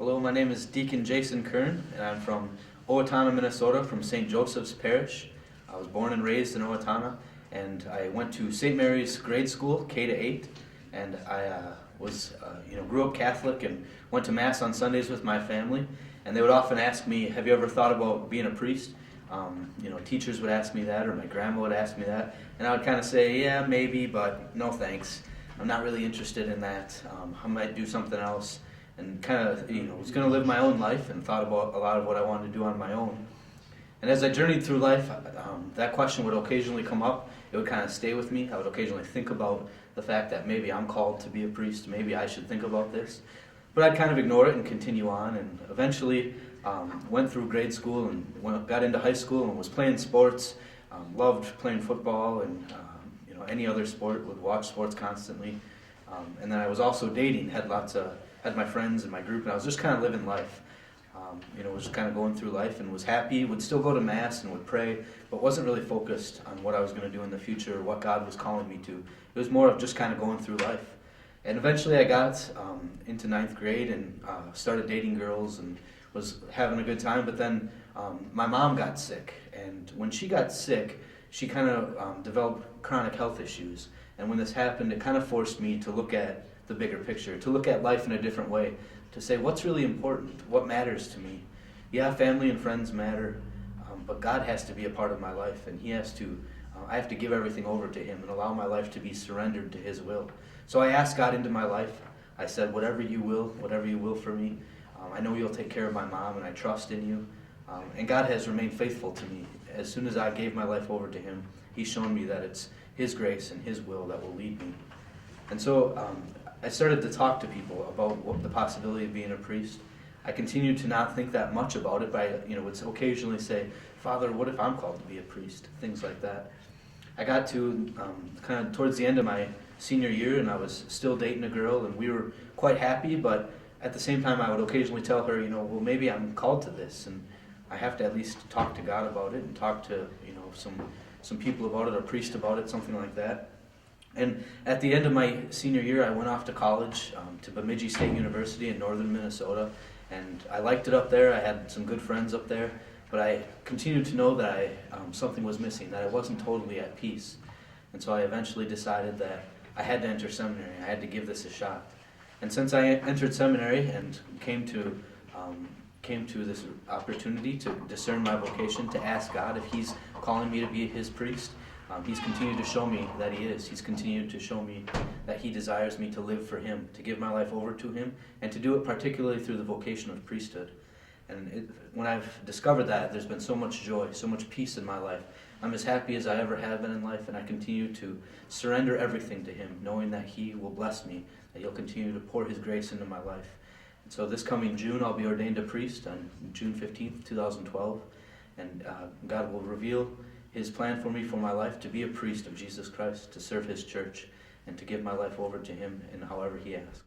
Hello, my name is Deacon Kern, and I'm from Owatonna, Minnesota, from St. Joseph's Parish. I was born and raised in Owatonna, and I went to St. Mary's grade school, K to 8, and I grew up Catholic and went to Mass on Sundays with my family. And they would often ask me, "Have you ever thought about being a priest?" Teachers would ask me that, or my grandma would ask me that, and I would kind of say, "Yeah, maybe, but no thanks. I'm not really interested in that. I might do something else." And kind of, was going to live my own life and thought about a lot of what I wanted to do on my own. And as I journeyed through life, that question would occasionally come up. It would kind of stay with me. I would occasionally think about the fact that maybe I'm called to be a priest. Maybe I should think about this. But I'd kind of ignore it and continue on. And eventually went through grade school and got into high school and was playing sports. Loved playing football and any other sport. Would watch sports constantly. And then I was also dating. Had my friends and my group, and I was just kind of living life. Was kind of going through life and was happy, would still go to Mass and would pray, but wasn't really focused on what I was going to do in the future or what God was calling me to. It was more of just kind of going through life. And eventually I got into ninth grade and started dating girls and was having a good time, but then my mom got sick. And when she got sick, she kind of developed chronic health issues. And when this happened, it kind of forced me to look at the bigger picture, to look at life in a different way, to say what's really important, what matters to me. Yeah, family and friends matter, but God has to be a part of my life, and I have to give everything over to Him and allow my life to be surrendered to His will. So I asked God into my life. I said, whatever you will for me. I know You'll take care of my mom, and I trust in You. And God has remained faithful to me. As soon as I gave my life over to Him, He's shown me that it's His grace and His will that will lead me. And so I started to talk to people about the possibility of being a priest. I continued to not think that much about it, but I would occasionally say, "Father, what if I'm called to be a priest?" Things like that. I got to kind of towards the end of my senior year, and I was still dating a girl, and we were quite happy, but at the same time I would occasionally tell her, well, maybe I'm called to this, and I have to at least talk to God about it and talk to some people about it, or priest about it, something like that. And at the end of my senior year, I went off to college, to Bemidji State University in northern Minnesota, and I liked it up there. I had some good friends up there, but I continued to know that something was missing, that I wasn't totally at peace. And so I eventually decided that I had to enter seminary. I had to give this a shot. And since I entered seminary and came to this opportunity to discern my vocation, to ask God if He's calling me to be His priest, He's continued to show me that He is. He's continued to show me that He desires me to live for Him, to give my life over to Him, and to do it particularly through the vocation of priesthood. And when I've discovered that, there's been so much joy, so much peace in my life. I'm as happy as I ever have been in life, and I continue to surrender everything to Him, knowing that He will bless me, that He'll continue to pour His grace into my life. And so this coming June, I'll be ordained a priest on June 15th, 2012, and God will reveal His plan for me, for my life, to be a priest of Jesus Christ, to serve His church, and to give my life over to Him in however He asks.